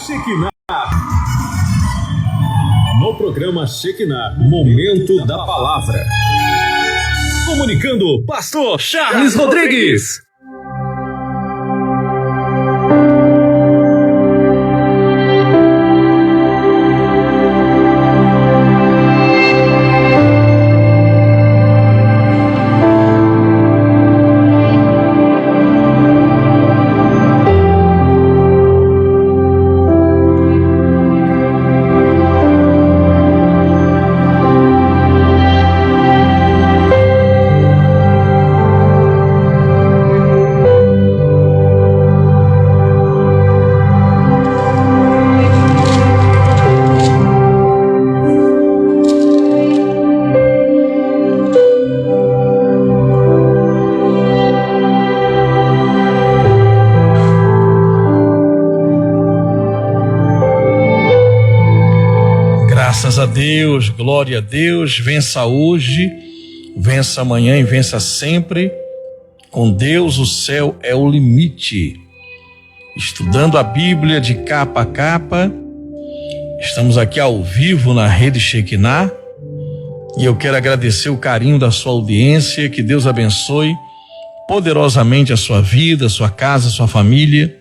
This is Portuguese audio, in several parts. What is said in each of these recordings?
Shekinah. No programa Shekinah, Momento da Palavra. Comunicando, Pastor Charles Rodrigues. Graças a Deus, glória a Deus, vença hoje, vença amanhã e vença sempre. Com Deus o céu é o limite. Estudando a Bíblia de capa a capa, estamos aqui ao vivo na Rede Shekinah e eu quero agradecer o carinho da sua audiência, que Deus abençoe poderosamente a sua vida, a sua casa, a sua família.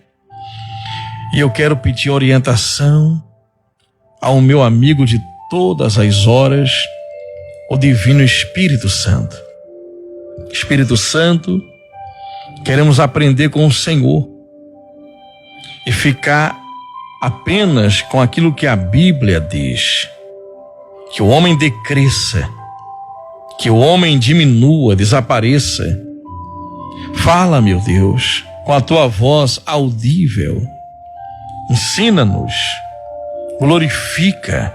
E eu quero pedir orientação ao meu amigo de todas as horas, o Divino Espírito Santo. Espírito Santo, queremos aprender com o Senhor e ficar apenas com aquilo que a Bíblia diz. Que o homem decresça, que o homem diminua, desapareça. Fala, meu Deus, com a tua voz audível. Ensina-nos, glorifica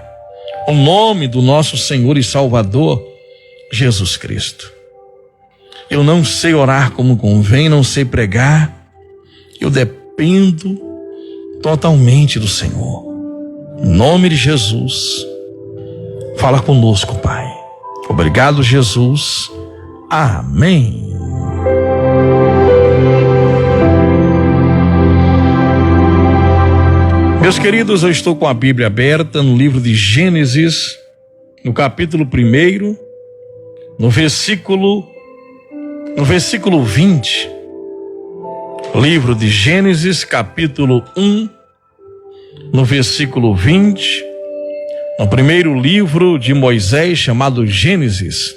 o nome do nosso Senhor e Salvador, Jesus Cristo. Eu não sei orar como convém, não sei pregar, eu dependo totalmente do Senhor. Em nome de Jesus, fala conosco, Pai. Obrigado, Jesus. Amém. Meus queridos, eu estou com a Bíblia aberta no livro de Gênesis, no capítulo 1, no versículo 20. Livro de Gênesis, capítulo 1, no versículo 20, no primeiro livro de Moisés, chamado Gênesis.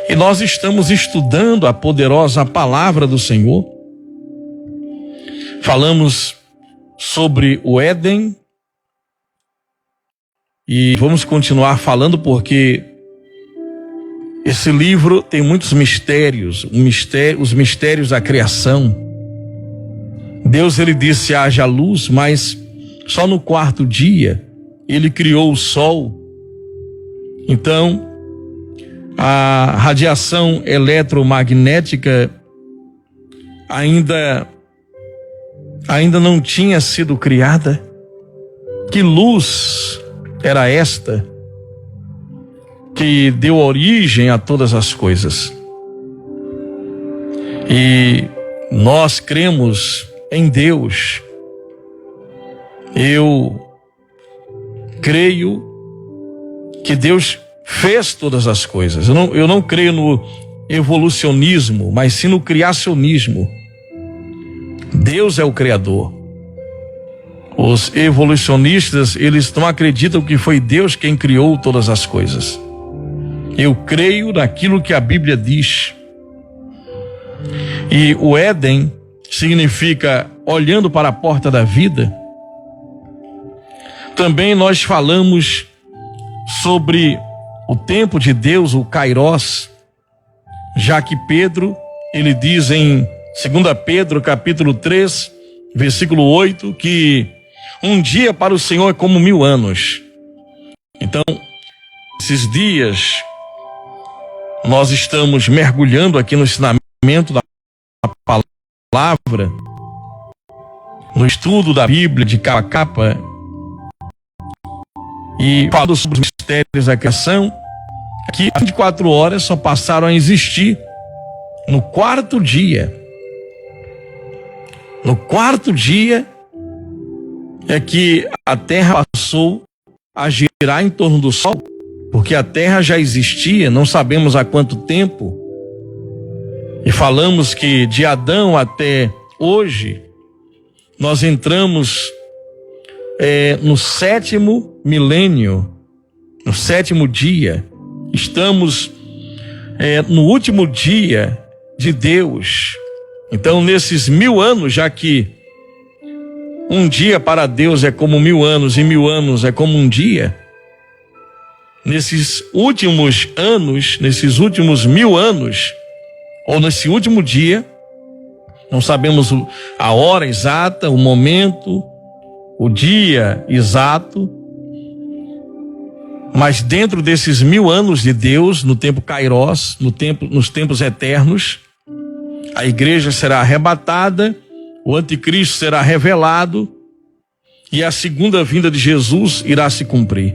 E nós estamos estudando a poderosa palavra do Senhor. Falamos sobre o Éden e vamos continuar falando porque esse livro tem muitos mistérios, os mistérios da criação. Deus, ele disse haja luz, mas só no quarto dia ele criou o sol. Então a radiação eletromagnética ainda não tinha sido criada. Que luz era esta que deu origem a todas as coisas? E nós cremos em Deus. Eu creio que Deus fez todas as coisas. Eu não creio no evolucionismo, mas sim no criacionismo. Deus é o Criador. Os evolucionistas, eles não acreditam que foi Deus quem criou todas as coisas. Eu creio naquilo que a Bíblia diz. E o Éden significa olhando para a porta da vida. Também nós falamos sobre o tempo de Deus, o Kairos, já que Pedro, ele diz em 2 Pedro, capítulo 3, versículo 8, que um dia para o Senhor é como 1000 anos. Então, esses dias, nós estamos mergulhando aqui no ensinamento da palavra, no estudo da Bíblia de capa a capa, e falando sobre os mistérios da criação, que 24 horas só passaram a existir no quarto dia. No quarto dia, é que a Terra passou a girar em torno do Sol, porque a Terra já existia, não sabemos há quanto tempo, e falamos que de Adão até hoje, nós entramos no 7º milênio, no 7º dia, estamos no último dia de Deus. Então, nesses 1000 anos, já que um dia para Deus é como 1000 anos e 1000 anos é como um dia, nesses últimos anos, nesses últimos 1000 anos, ou nesse último dia, não sabemos a hora exata, o momento, o dia exato, mas dentro desses 1000 anos de Deus, no tempo Kairos, nos tempos eternos, a igreja será arrebatada, o anticristo será revelado e a segunda vinda de Jesus irá se cumprir.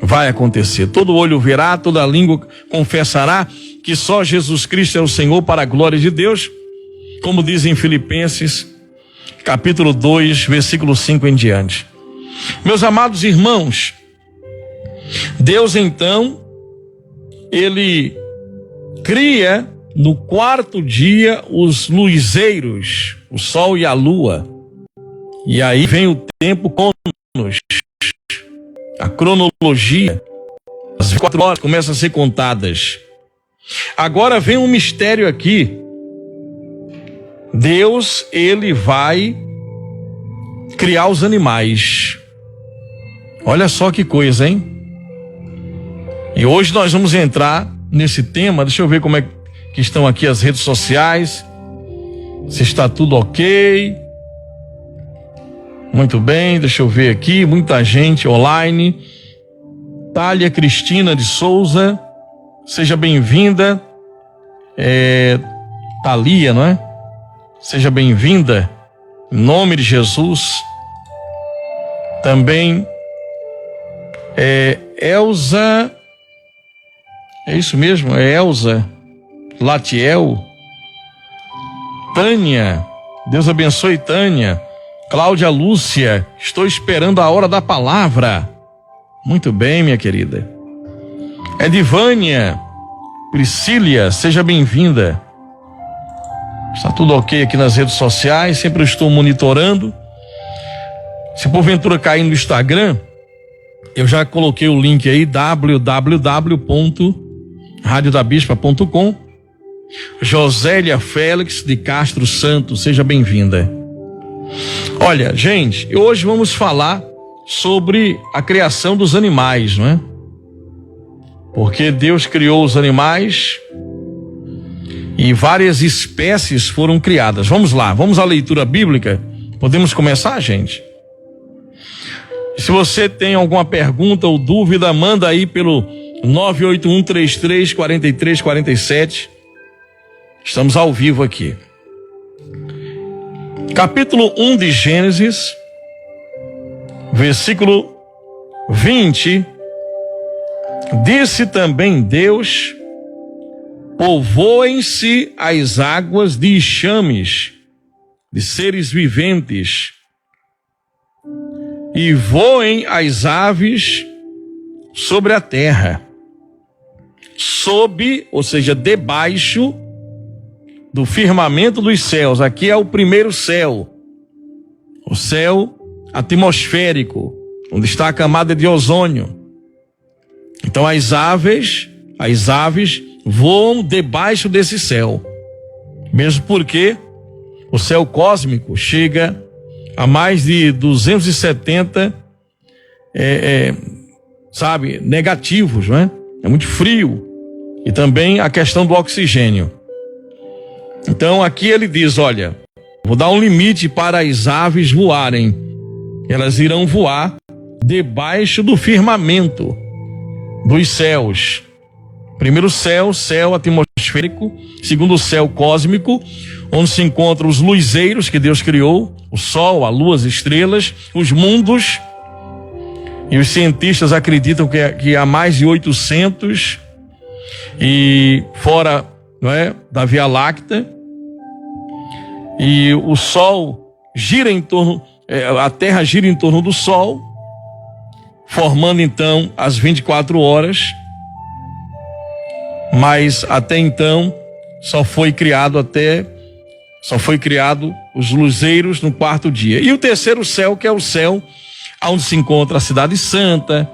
Vai acontecer. Todo olho verá, toda língua confessará que só Jesus Cristo é o Senhor, para a glória de Deus, como diz em Filipenses, capítulo 2, versículo 5 em diante. Meus amados irmãos, Deus então, ele cria no 4º dia os luzeiros, o sol e a lua. E aí vem o tempo cronos, a cronologia. As 24 horas começam a ser contadas. Agora vem um mistério aqui. Deus, ele vai criar os animais. Olha só que coisa, hein? E hoje nós vamos entrar nesse tema. Deixa eu ver como é que estão aqui as redes sociais, se está tudo ok. Muito bem, deixa eu ver aqui, muita gente online. Thalia Cristina de Souza, seja bem-vinda. Thalia, não é? Seja bem-vinda, em nome de Jesus. Também Elza, é isso mesmo, é Elza Latiel. Tânia, Deus abençoe Tânia. Cláudia Lúcia, estou esperando a hora da palavra. Muito bem, minha querida. Edivânia Priscília, seja bem-vinda. Está tudo ok aqui nas redes sociais, sempre estou monitorando. Se porventura cair no Instagram, eu já coloquei o link aí, www.radiodabispa.com. Josélia Félix de Castro Santo, seja bem-vinda. Olha, gente, hoje vamos falar sobre a criação dos animais, não é? Porque Deus criou os animais e várias espécies foram criadas. Vamos lá, vamos à leitura bíblica. Podemos começar, gente? Se você tem alguma pergunta ou dúvida, manda aí pelo 981334347. Estamos ao vivo aqui. Capítulo 1 de Gênesis, versículo 20. Disse também Deus: povoem-se as águas de enxames, de seres viventes, e voem as aves sobre a terra, sob, ou seja, debaixo do firmamento dos céus. Aqui é o primeiro céu, o céu atmosférico, onde está a camada de ozônio. Então as aves voam debaixo desse céu, mesmo porque o céu cósmico chega a mais de 270 negativos, não é? É muito frio. E também a questão do oxigênio. Então aqui ele diz, olha, vou dar um limite para as aves voarem. Elas irão voar debaixo do firmamento dos céus. Primeiro céu, céu atmosférico. Segundo céu cósmico, onde se encontram os luzeiros que Deus criou, o sol, a lua, as estrelas, os mundos. E os cientistas acreditam que há mais de 800 e fora, não é, da Via Láctea. E o sol gira em torno a Terra gira em torno do Sol, formando então as 24 horas, mas até então só foi criado os luzeiros no quarto dia. E o terceiro céu, que é o céu onde se encontra a cidade santa,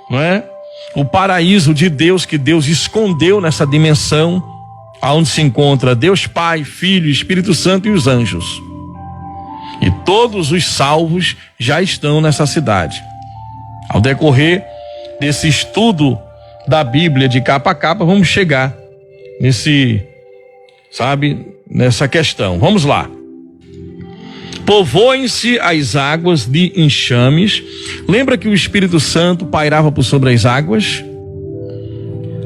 não é? O paraíso de Deus, que Deus escondeu nessa dimensão, onde se encontra Deus Pai, Filho, Espírito Santo e os anjos. E todos os salvos já estão nessa cidade. Ao decorrer desse estudo da Bíblia de capa a capa, vamos chegar nessa questão. Vamos lá. Povoem-se as águas de enxames. Lembra que o Espírito Santo pairava por sobre as águas?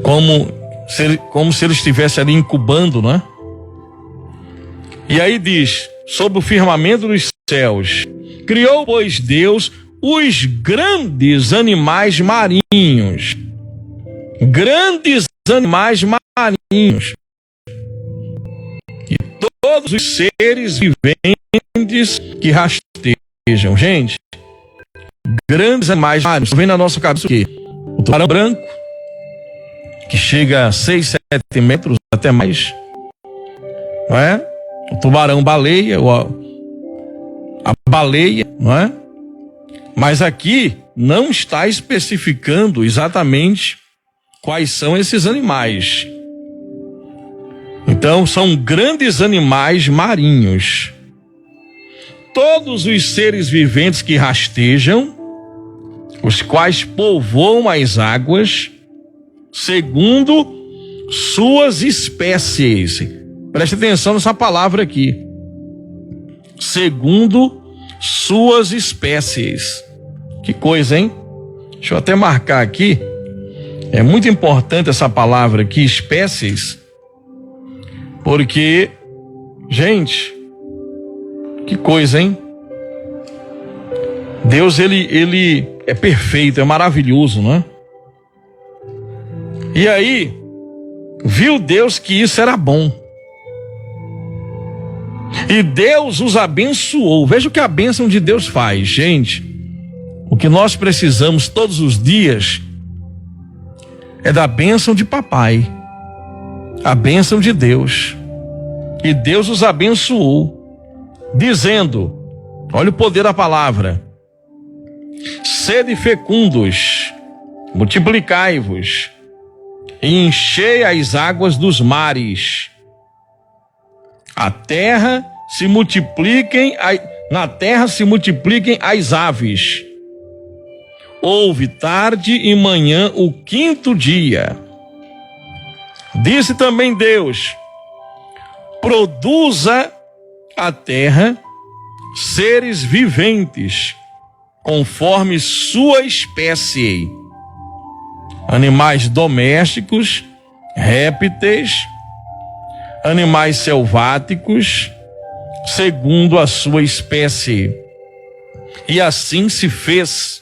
Como se ele estivesse ali incubando, não é? E aí diz, sobre o firmamento dos céus, criou, pois, Deus os grandes animais marinhos. Grandes animais marinhos. E todos os seres viventes que rastejam. Gente, grandes animais marinhos. Vem na nossa cabeça o quê? O tubarão branco, que chega a 6, 7 metros, até mais. Não é? O tubarão-baleia, a baleia, não é? Mas aqui não está especificando exatamente quais são esses animais. Então, são grandes animais marinhos. Todos os seres viventes que rastejam, os quais povoam as águas, segundo suas espécies. Preste atenção nessa palavra aqui. Segundo suas espécies. Que coisa, hein? Deixa eu até marcar aqui. É muito importante essa palavra aqui, espécies. Porque, gente, que coisa, hein? Deus, ele é perfeito, é maravilhoso, não é? E aí, viu Deus que isso era bom. E Deus os abençoou. Veja o que a bênção de Deus faz, gente. O que nós precisamos todos os dias é da bênção de papai. A bênção de Deus. E Deus os abençoou, dizendo, olha o poder da palavra: sede fecundos, multiplicai-vos, e enchei as águas dos mares. Na terra se multipliquem as aves. Houve tarde e manhã o 5º dia. Disse também Deus: produza a terra seres viventes, conforme sua espécie, animais domésticos, répteis, animais selváticos, segundo a sua espécie. E assim se fez.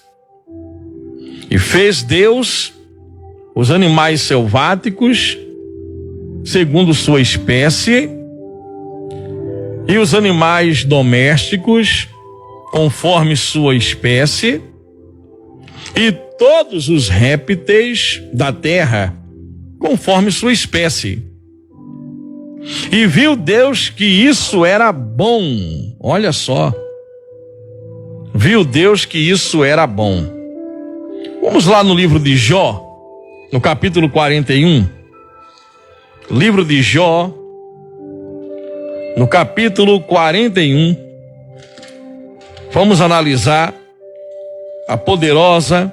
E fez Deus os animais selváticos, segundo sua espécie, e os animais domésticos, conforme sua espécie, e todos os répteis da terra, conforme sua espécie. E viu Deus que isso era bom. Olha só. Viu Deus que isso era bom. Vamos lá no livro de Jó, no capítulo 41. Livro de Jó, no capítulo 41. Vamos analisar a poderosa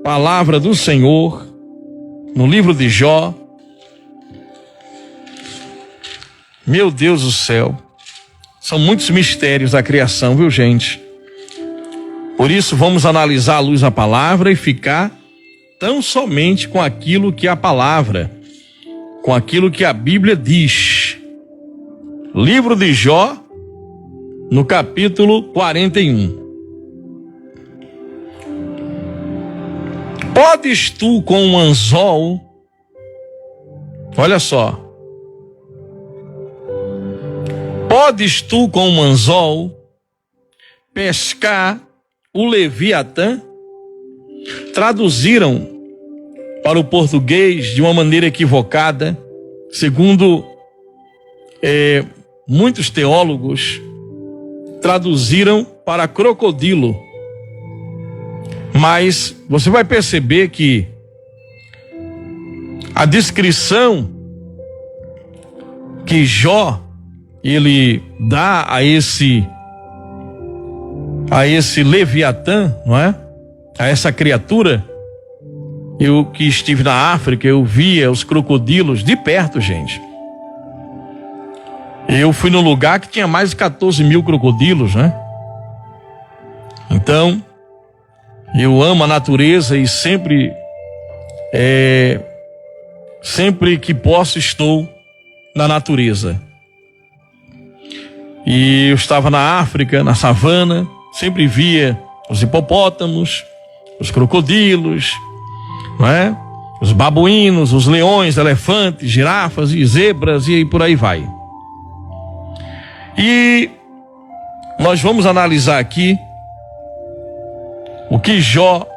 palavra do Senhor no livro de Jó. Meu Deus do céu, são muitos mistérios da criação, viu, gente? Por isso vamos analisar à luz da palavra e ficar tão somente com aquilo que a palavra, com aquilo que a Bíblia diz. Livro de Jó, no capítulo 41. Podes tu com um anzol, olha só, podes tu com um anzol pescar o Leviatã, traduziram para o português de uma maneira equivocada, segundo muitos teólogos, traduziram para crocodilo. Mas você vai perceber que a descrição que Jó ele dá a esse Leviatã, não é? A essa criatura. Eu que estive na África, eu via os crocodilos de perto, gente. Eu fui num lugar que tinha mais de 14 mil crocodilos, né? Então, eu amo a natureza e sempre que posso estou na natureza. E eu estava na África, na savana, sempre via os hipopótamos, os crocodilos, não é? Os babuínos, os leões, elefantes, girafas e zebras e por aí vai. E nós vamos analisar aqui o que Jó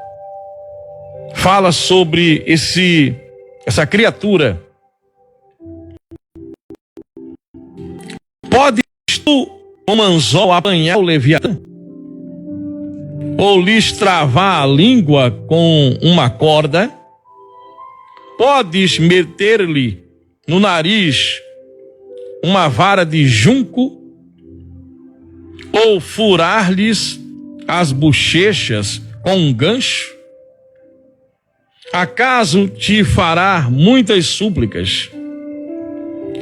fala sobre essa criatura. Podes tu, como anzol, apanhar o Leviatã? Ou lhes travar a língua com uma corda? Podes meter-lhe no nariz uma vara de junco? Ou furar-lhes as bochechas com um gancho? Acaso te fará muitas súplicas?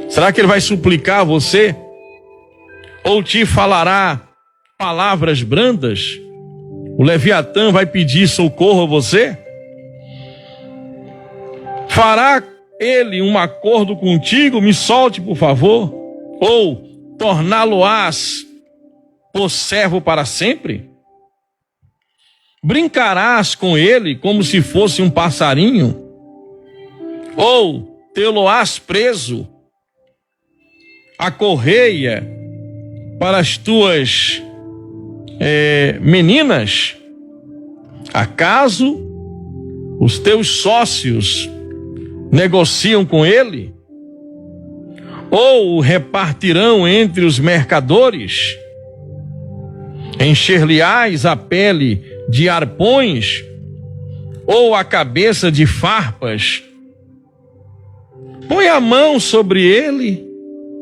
Será que ele vai suplicar a você? Ou te falará palavras brandas? O Leviatã vai pedir socorro a você? Fará ele um acordo contigo? Me solte, por favor. Ou torná-lo-ás por servo para sempre? Brincarás com ele como se fosse um passarinho? Ou tê-lo-ás preso a correia para as tuas meninas? Acaso os teus sócios negociam com ele? Ou o repartirão entre os mercadores? Encher-lhe-ás a pele de arpões? Ou a cabeça de farpas? Põe a mão sobre ele.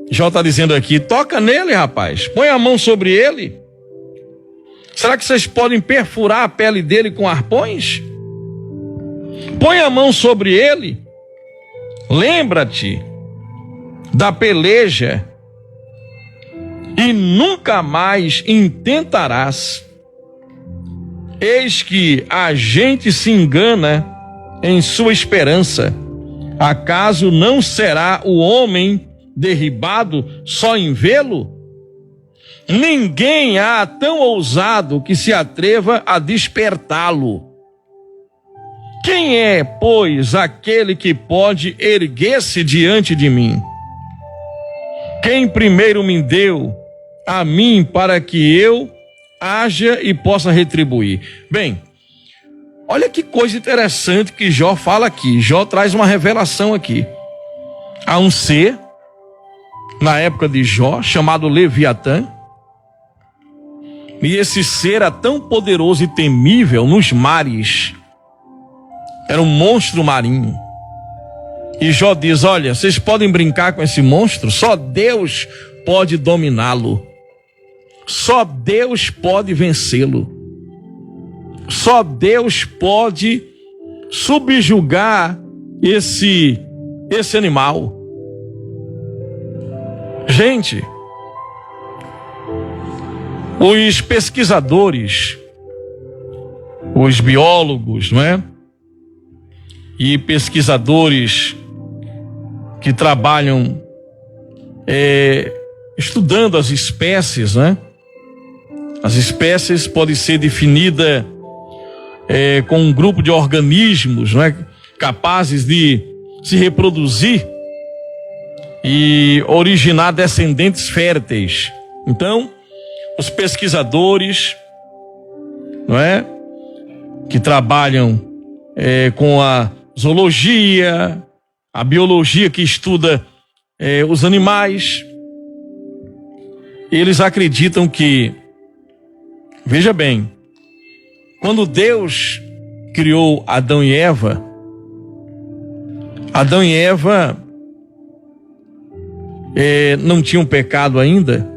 Jó está dizendo aqui, toca nele, rapaz. Põe a mão sobre ele. Será que vocês podem perfurar a pele dele com arpões? Põe a mão sobre ele. Lembra-te da peleja e nunca mais intentarás. Eis que a gente se engana em sua esperança. Acaso não será o homem derribado só em vê-lo? Ninguém há tão ousado que se atreva a despertá-lo. Quem é, pois, aquele que pode erguer-se diante de mim? Quem primeiro me deu a mim para que eu haja e possa retribuir? Bem, olha que coisa interessante que Jó fala aqui. Jó traz uma revelação aqui. Há um ser, na época de Jó, chamado Leviatã. E esse ser era tão poderoso e temível nos mares. Era um monstro marinho. E Jó diz, olha, vocês podem brincar com esse monstro? Só Deus pode dominá-lo. Só Deus pode vencê-lo. Só Deus pode subjugar esse animal. Gente, os pesquisadores, os biólogos, não é? E pesquisadores que trabalham estudando as espécies, né? As espécies podem ser definidas com um grupo de organismos, né? Capazes de se reproduzir e originar descendentes férteis. Então, os pesquisadores, não é? Que trabalham com a zoologia, a biologia que estuda os animais, eles acreditam que, veja bem, quando Deus criou Adão e Eva não tinham pecado ainda,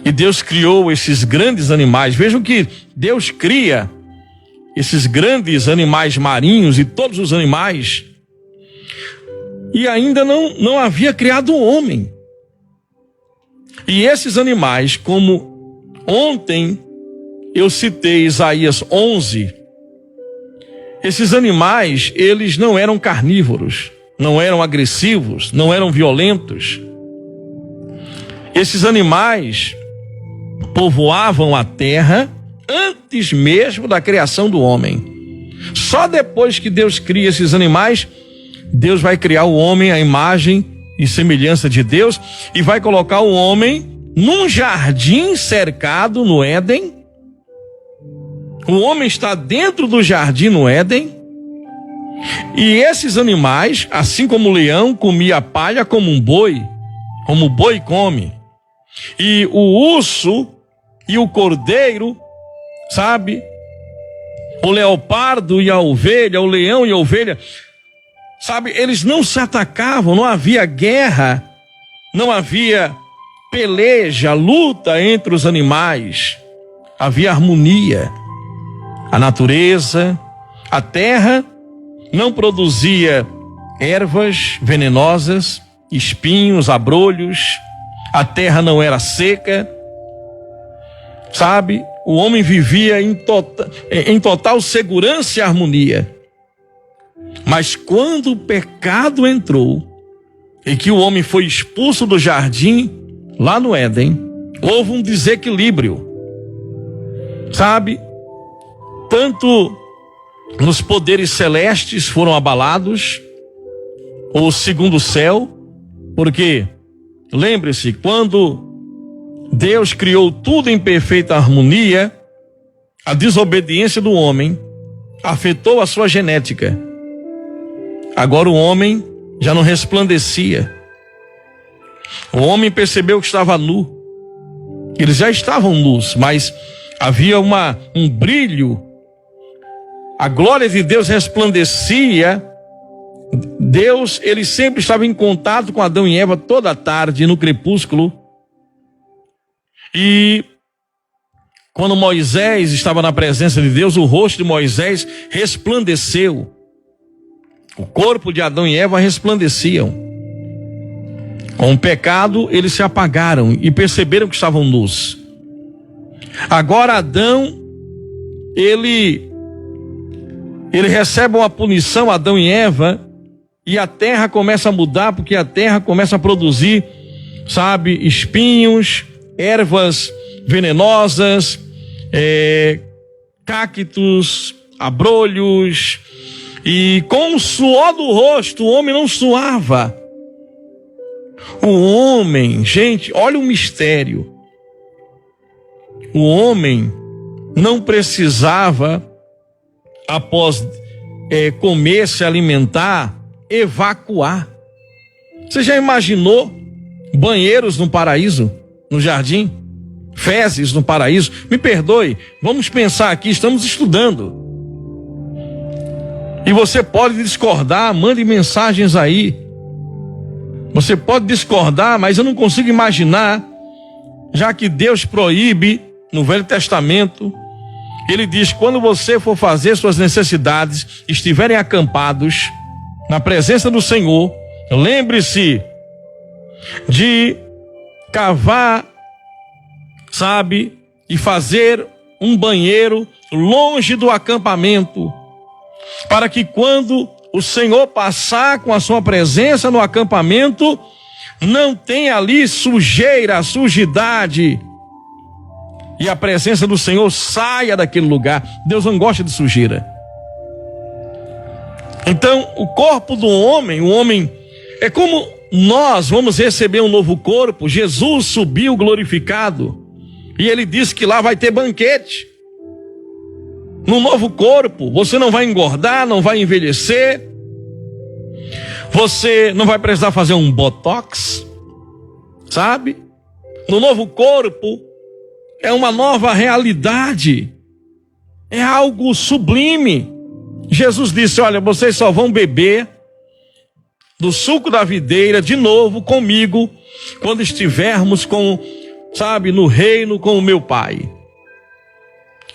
e Deus criou esses grandes animais. Vejam que Deus cria esses grandes animais marinhos e todos os animais, e ainda não havia criado o homem. E esses animais, como ontem eu citei Isaías 11, esses animais, eles não eram carnívoros, não eram agressivos, não eram violentos. Esses animais povoavam a terra antes mesmo da criação do homem. Só depois que Deus cria esses animais, Deus vai criar o homem à imagem e semelhança de Deus e vai colocar o homem num jardim cercado no Éden. O homem está dentro do jardim no Éden, e esses animais, assim como o leão comia palha como o boi come, e o urso e o cordeiro, sabe, o leopardo e a ovelha, o leão e a ovelha, sabe, eles não se atacavam, não havia guerra, não havia peleja, luta entre os animais, havia harmonia. A natureza, a terra não produzia ervas venenosas, espinhos, abrolhos, a terra não era seca, sabe? O homem vivia em total segurança e harmonia. Mas quando o pecado entrou e que o homem foi expulso do jardim, lá no Éden, houve um desequilíbrio, sabe? Tanto nos poderes celestes foram abalados, o segundo céu, porque, lembre-se, quando Deus criou tudo em perfeita harmonia, a desobediência do homem afetou a sua genética. Agora o homem já não resplandecia. O homem percebeu que estava nu. Eles já estavam nus, mas havia um brilho. A glória de Deus resplandecia. Deus, ele sempre estava em contato com Adão e Eva toda a tarde, no crepúsculo. E quando Moisés estava na presença de Deus, o rosto de Moisés resplandeceu. O corpo de Adão e Eva resplandeciam. Com o pecado, eles se apagaram e perceberam que estavam nus. Agora Adão, ele recebe uma punição, Adão e Eva, e a terra começa a mudar, porque a terra começa a produzir, sabe, espinhos, ervas venenosas, cactos, abrolhos, e com o suor do rosto, o homem não suava. O homem, gente, olha o mistério. O homem não precisava, após comer, se alimentar, evacuar. Você já imaginou banheiros no paraíso, no jardim? Fezes no paraíso? Me perdoe, vamos pensar aqui, estamos estudando. E você pode discordar, mande mensagens aí. Você pode discordar, mas eu não consigo imaginar, já que Deus proíbe no Velho Testamento. Ele diz: quando você for fazer suas necessidades, estiverem acampados na presença do Senhor, lembre-se de cavar, sabe, e fazer um banheiro longe do acampamento, para que quando o Senhor passar com a sua presença no acampamento, não tenha ali sujeira, sujidade, e a presença do Senhor saia daquele lugar. Deus não gosta de sujeira. Então, o corpo do homem, o homem, é como nós vamos receber um novo corpo. Jesus subiu glorificado E ele disse que lá vai ter banquete. No novo corpo, você não vai engordar, não vai envelhecer. Você não vai precisar fazer um botox, sabe? No novo corpo, é uma nova realidade. É algo sublime. Jesus disse, olha, vocês só vão beber do suco da videira de novo comigo, quando estivermos no reino com o meu Pai.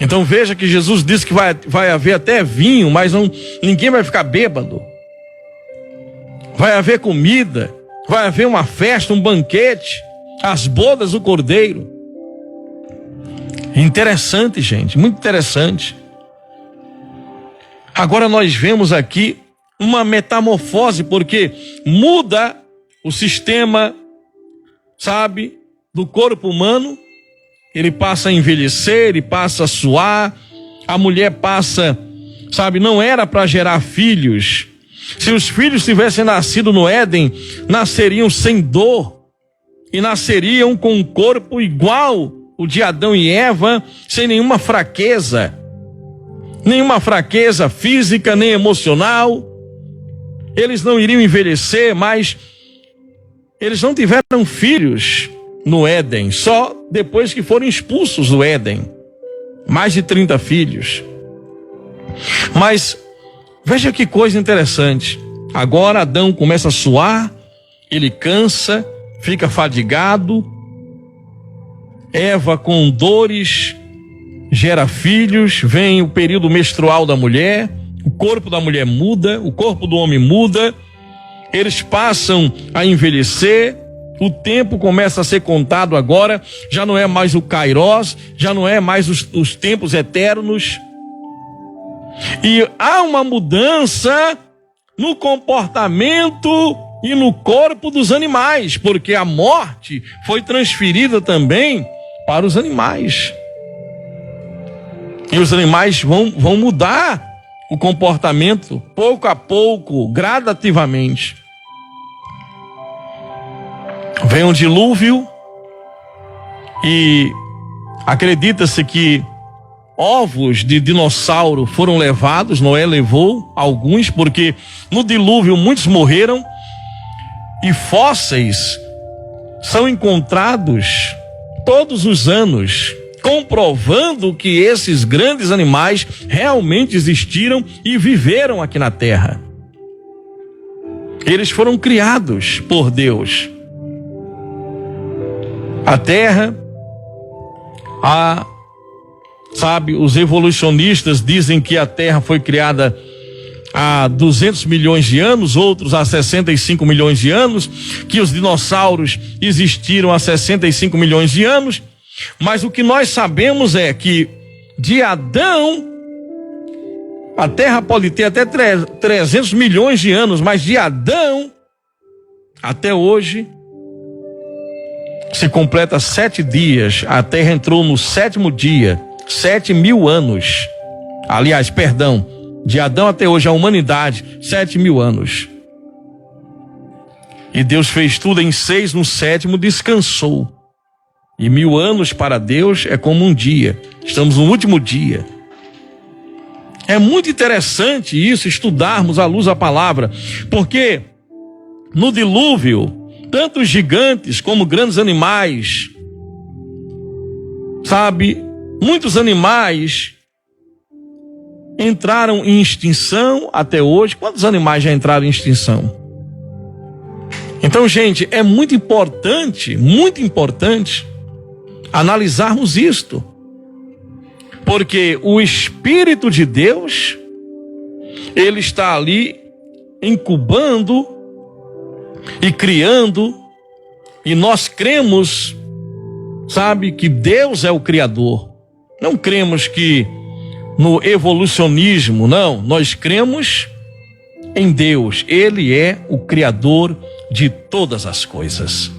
Então veja que Jesus disse que vai haver até vinho, mas ninguém vai ficar bêbado. Vai haver comida, vai haver uma festa, um banquete, as bodas do Cordeiro. Interessante, gente, muito interessante. Agora nós vemos aqui uma metamorfose, porque muda o sistema, do corpo humano. Ele passa a envelhecer, ele passa a suar, a mulher passa, não era para gerar filhos. Se os filhos tivessem nascido no Éden, nasceriam sem dor e nasceriam com um corpo igual o de Adão e Eva, sem nenhuma fraqueza física nem emocional. Eles não iriam envelhecer, mas eles não tiveram filhos no Éden, só depois que foram expulsos do Éden. Mais de 30 filhos. Mas veja que coisa interessante. Agora Adão começa a suar, ele cansa, fica fadigado. Eva, com dores, gera filhos, vem o período menstrual da mulher, o corpo da mulher muda, o corpo do homem muda, eles passam a envelhecer, o tempo começa a ser contado agora, já não é mais o Kairos, já não é mais os tempos eternos. E há uma mudança no comportamento e no corpo dos animais, porque a morte foi transferida também para os animais. E os animais vão mudar o comportamento pouco a pouco, gradativamente. Vem um dilúvio e acredita-se que ovos de dinossauro foram levados. Noé levou alguns, porque no dilúvio muitos morreram, e fósseis são encontrados todos os anos, comprovando que esses grandes animais realmente existiram e viveram aqui na terra. Eles foram criados por Deus. A terra, os evolucionistas dizem que a terra foi criada há 200 milhões de anos, outros há 65 milhões de anos, que os dinossauros existiram há 65 milhões de anos, mas o que nós sabemos é que de Adão, a terra pode ter até 300 milhões de anos, mas de Adão até hoje se completa 7 dias, a terra entrou no 7º dia, 7.000 anos. Aliás, perdão, de Adão até hoje, a humanidade, 7.000 anos. E Deus fez tudo em 6, no 7º descansou. E 1.000 anos para Deus é como um dia. Estamos no último dia. É muito interessante isso, estudarmos à luz da palavra, porque no dilúvio, tanto os gigantes como grandes animais, muitos animais entraram em extinção até hoje. Quantos animais já entraram em extinção? Então, gente, é muito importante analisarmos isto, porque o Espírito de Deus, ele está ali incubando e criando, e nós cremos, que Deus é o Criador. Não cremos que no evolucionismo, não, nós cremos em Deus. Ele é o Criador de todas as coisas.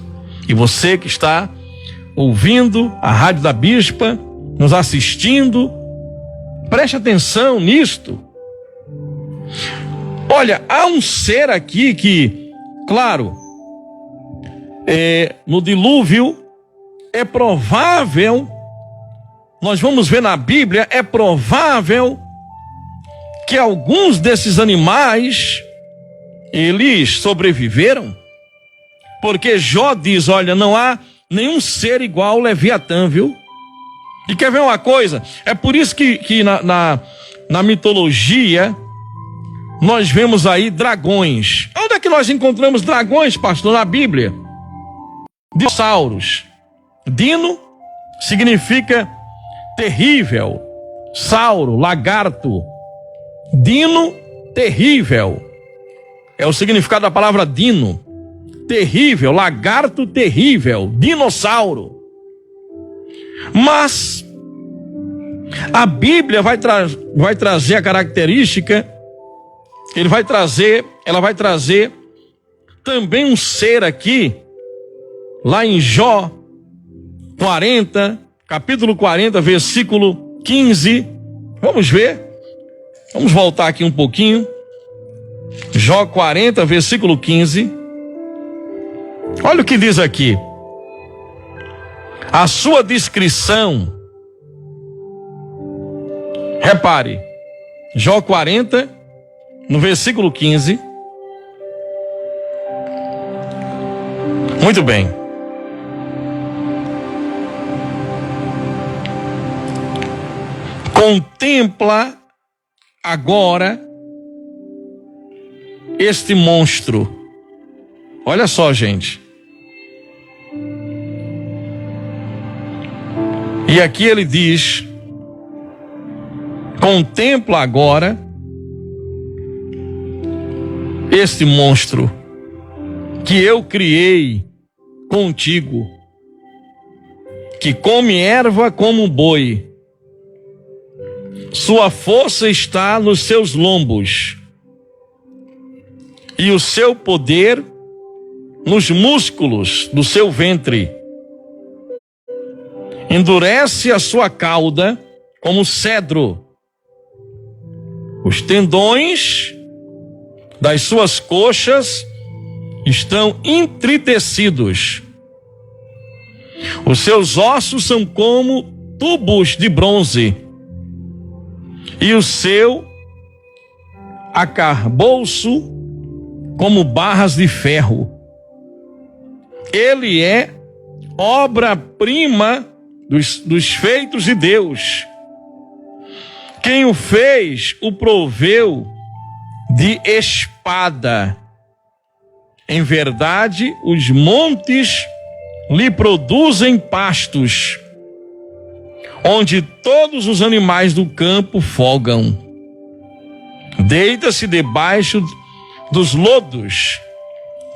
E você que está ouvindo a Rádio da Bispa, nos assistindo, preste atenção nisto. Olha, há um ser aqui que, claro, no dilúvio é provável nós vamos ver na Bíblia, é provável que alguns desses animais, eles sobreviveram, porque Jó diz, olha, não há nenhum ser igual ao Leviatã, viu? E quer ver uma coisa? É por isso que na mitologia, nós vemos aí dragões. Onde é que nós encontramos dragões, pastor? Na Bíblia. Dinossauros. Dino significa terrível. Sauro, lagarto. Dino, terrível. É o significado da palavra dino. Terrível, lagarto terrível, dinossauro. Mas a Bíblia vai trazer a característica, ela vai trazer também um ser aqui, lá em Jó 40, capítulo 40, versículo 15. Vamos ver. Vamos voltar aqui um pouquinho. Jó 40, versículo 15. Olha o que diz aqui. A sua descrição. Repare. Jó 40, no versículo 15. Muito bem. Contempla agora este monstro. Olha só, gente. E aqui ele diz: contempla agora este monstro que eu criei contigo, que come erva como um boi. Sua força está nos seus lombos e o seu poder nos músculos do seu ventre. Endurece a sua cauda como cedro. Os tendões das suas coxas estão entritecidos. Os seus ossos são como tubos de bronze. E o seu arcabouço como barras de ferro. Ele é obra-prima dos feitos de Deus. Quem o fez o proveu de espada. Em verdade, os montes lhe produzem pastos, onde todos os animais do campo folgam. Deita-se debaixo dos lodos,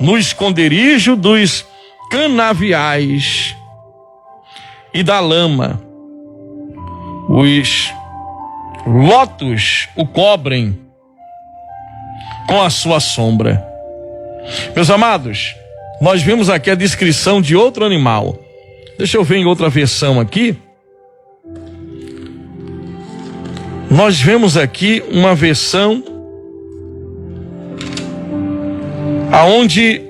no esconderijo dos canaviais e da lama. Os lotos o cobrem com a sua sombra. Meus amados, nós vemos aqui a descrição de outro animal. Deixa eu ver em outra versão aqui. Nós vemos aqui uma versão aonde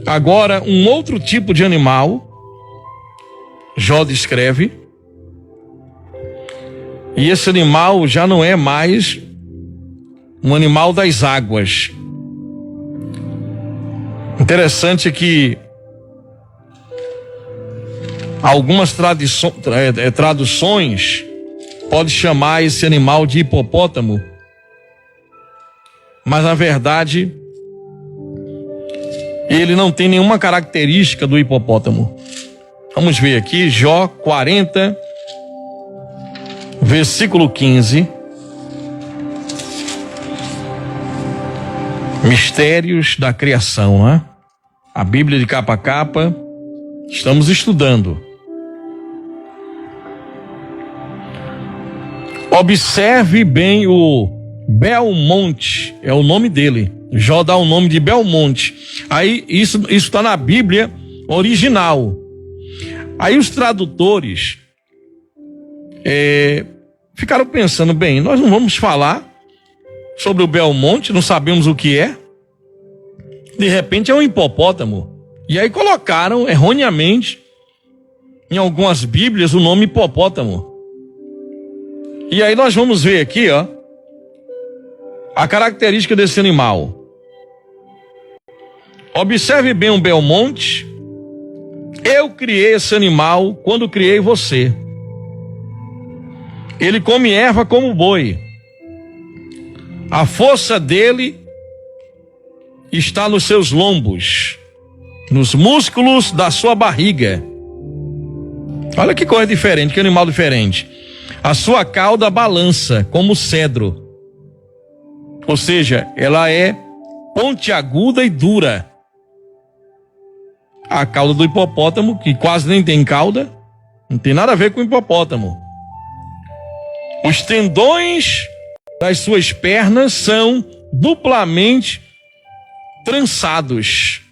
agora um outro tipo de animal, Jó descreve, e esse animal já não é mais um animal das águas. Interessante que algumas traduções podem chamar esse animal de hipopótamo, mas na verdade ele não tem nenhuma característica do hipopótamo. Vamos ver aqui, Jó 40, versículo 15. Mistérios da criação, né? A Bíblia de capa a capa, estamos estudando. Observe bem o Belmonte, é o nome dele. Jó dá o nome de Belmonte. Aí isso está na Bíblia original. Aí os tradutores ficaram pensando, bem, nós não vamos falar sobre o Belmonte, não sabemos o que é. De repente é um hipopótamo. E aí colocaram erroneamente em algumas Bíblias o nome hipopótamo. E aí nós vamos ver aqui, ó, a característica desse animal. Observe bem o Belmonte. Eu criei esse animal quando criei você. Ele come erva como boi. A força dele está nos seus lombos, nos músculos da sua barriga. Olha que coisa diferente, que animal diferente. A sua cauda balança como cedro. Ou seja, ela é pontiaguda e dura. A cauda do hipopótamo, que quase nem tem cauda, não tem nada a ver com o hipopótamo. Os tendões das suas pernas são duplamente trançados.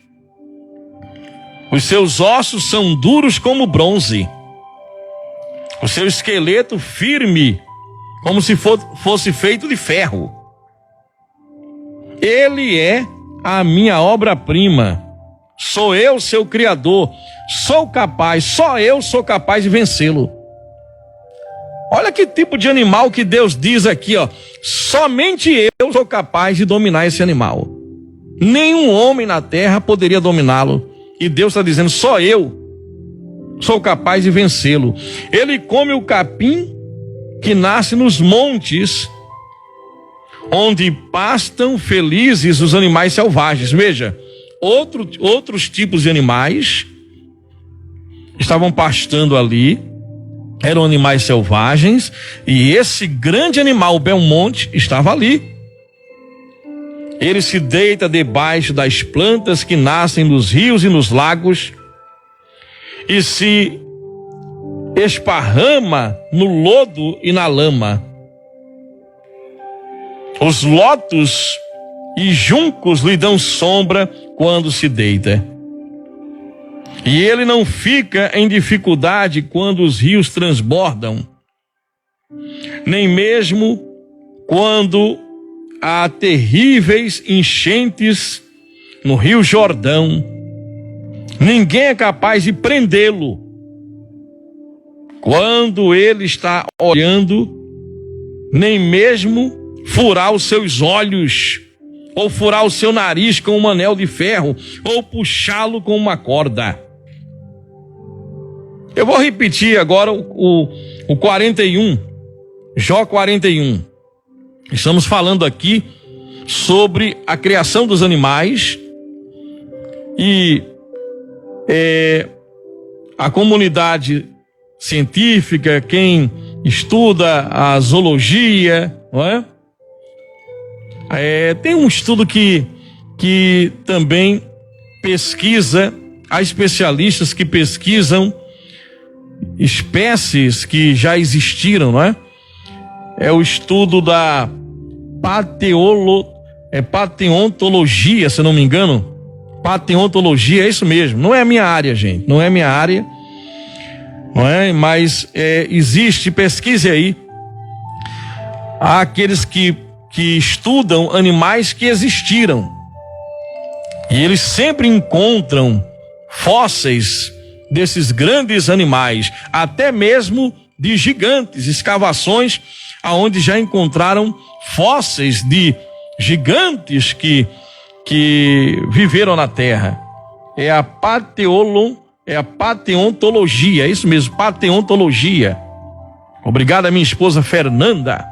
Os seus ossos são duros como bronze. O seu esqueleto firme, como se fosse feito de ferro. Ele é a minha obra-prima. Sou eu, seu criador. Só eu sou capaz de vencê-lo. Olha que tipo de animal que Deus diz aqui, ó. Somente eu sou capaz de dominar esse animal. Nenhum homem na terra poderia dominá-lo. E Deus está dizendo, só eu sou capaz de vencê-lo. Ele come o capim que nasce nos montes, onde pastam felizes os animais selvagens. Veja, outros tipos de animais estavam pastando ali, eram animais selvagens, e esse grande animal, o Belmonte, estava ali. Ele se deita debaixo das plantas que nascem nos rios e nos lagos e se esparrama no lodo e na lama. Os lotos e juncos lhe dão sombra quando se deita. E ele não fica em dificuldade quando os rios transbordam, nem mesmo quando há terríveis enchentes no Rio Jordão. Ninguém é capaz de prendê-lo quando ele está olhando, nem mesmo furar os seus olhos, ou furar o seu nariz com um anel de ferro, ou puxá-lo com uma corda. Eu vou repetir agora o 41, Jó 41. Estamos falando aqui sobre a criação dos animais e a comunidade científica, quem estuda a zoologia, não é? Tem um estudo que também pesquisa, há especialistas que pesquisam espécies que já existiram, não é? É o estudo da pateontologia, se não me engano. Pateontologia, é isso mesmo. Não é a minha área, gente. Não é a minha área. Não é? Mas existe, pesquise aí. Há aqueles que estudam animais que existiram. E eles sempre encontram fósseis desses grandes animais, até mesmo de gigantes, escavações aonde já encontraram fósseis de gigantes que viveram na Terra. É a pateontologia, é isso mesmo, pateontologia. Obrigado a minha esposa Fernanda,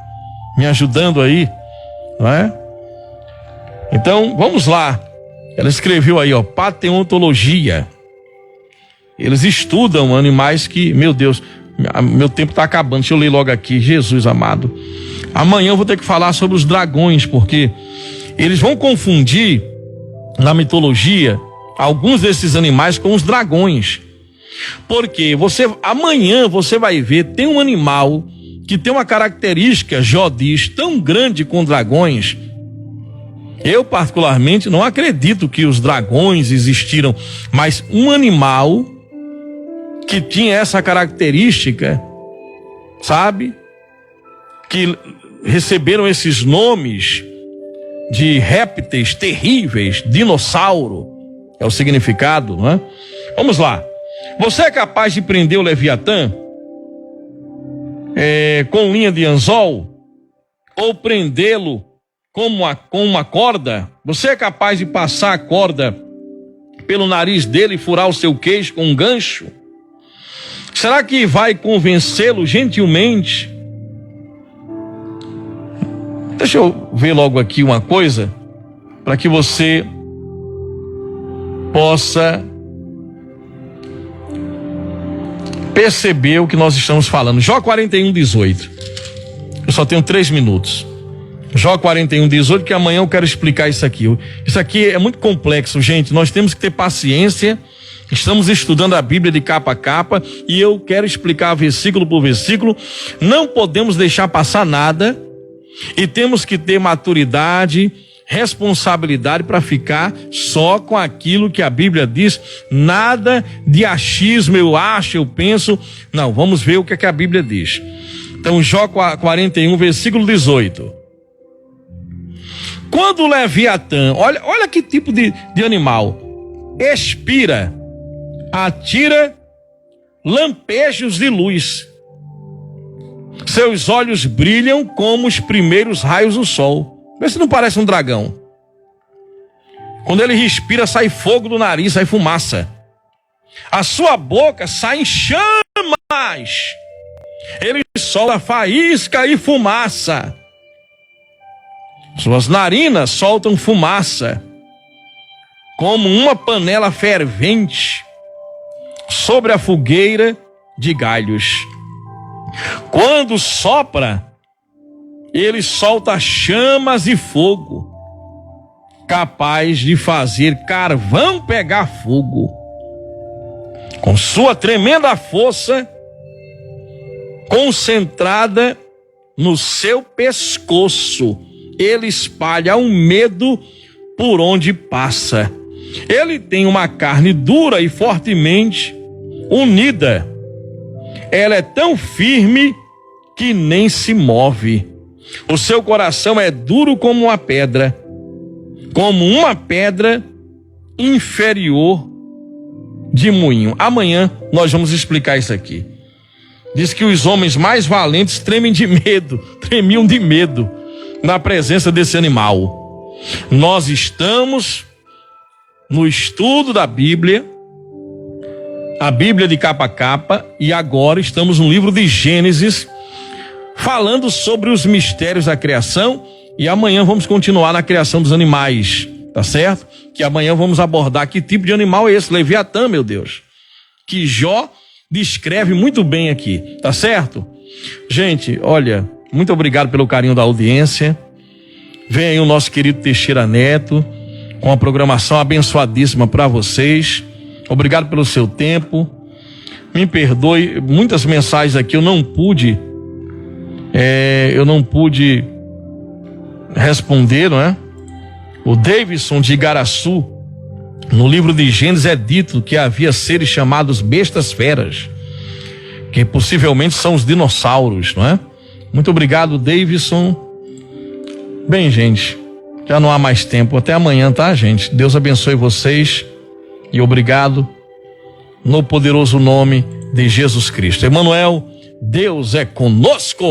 me ajudando aí, não é? Então, vamos lá. Ela escreveu aí, ó, pateontologia. Eles estudam animais que, meu Deus, meu tempo está acabando, deixa eu ler logo aqui, Jesus amado. Amanhã eu vou ter que falar sobre os dragões, porque eles vão confundir na mitologia alguns desses animais com os dragões. Porque amanhã você vai ver, tem um animal que tem uma característica, Jó diz, tão grande com dragões. Eu particularmente não acredito que os dragões existiram, mas um animal que tinha essa característica, sabe? Que receberam esses nomes de répteis terríveis, dinossauro, é o significado, não é? Vamos lá. Você é capaz de prender o Leviatã? com linha de anzol ou prendê-lo com uma corda? Você é capaz de passar a corda pelo nariz dele e furar o seu queixo com um gancho? Será que vai convencê-lo gentilmente? Deixa eu ver logo aqui uma coisa, para que você possa perceber o que nós estamos falando. Jó 41:18. Eu só tenho 3 minutos. Jó 41:18, que amanhã eu quero explicar isso aqui. Isso aqui é muito complexo, gente. Nós temos que ter paciência. Estamos estudando a Bíblia de capa a capa e eu quero explicar versículo por versículo. Não podemos deixar passar nada e temos que ter maturidade, responsabilidade para ficar só com aquilo que a Bíblia diz. Nada de achismo, eu acho, eu penso. Não, vamos ver o que é que a Bíblia diz. Então, Jó 41, versículo 18. Quando o Leviatã, olha que tipo de animal, expira, atira lampejos de luz. Seus olhos brilham como os primeiros raios do sol. Vê se não parece um dragão. Quando ele respira, sai fogo do nariz, sai fumaça. A sua boca sai chamas. Ele solta faísca e fumaça. Suas narinas soltam fumaça, como uma panela fervente sobre a fogueira de galhos. Quando sopra, ele solta chamas e fogo, capaz de fazer carvão pegar fogo. Com sua tremenda força concentrada no seu pescoço, ele espalha um medo por onde passa. Ele tem uma carne dura e fortemente unida. Ela é tão firme que nem se move. O seu coração é duro como uma pedra inferior de moinho. Amanhã nós vamos explicar isso aqui. Diz que os homens mais valentes tremiam de medo na presença desse animal. Nós estamos no estudo da Bíblia, a Bíblia de capa a capa, e agora estamos no livro de Gênesis, falando sobre os mistérios da criação, e amanhã vamos continuar na criação dos animais, tá certo? Que amanhã vamos abordar que tipo de animal é esse, Leviatã, meu Deus, que Jó descreve muito bem aqui, tá certo? Gente, olha, muito obrigado pelo carinho da audiência. Vem aí o nosso querido Teixeira Neto, com uma programação abençoadíssima para vocês. Obrigado pelo seu tempo. Me perdoe, muitas mensagens aqui eu não pude responder, não é? O Davidson de Igaraçu, no livro de Gênesis é dito que havia seres chamados bestas feras, que possivelmente são os dinossauros, não é? Muito obrigado, Davidson. Bem, gente, já não há mais tempo. Até amanhã, tá, gente? Deus abençoe vocês e obrigado no poderoso nome de Jesus Cristo. Emanuel, Deus é conosco.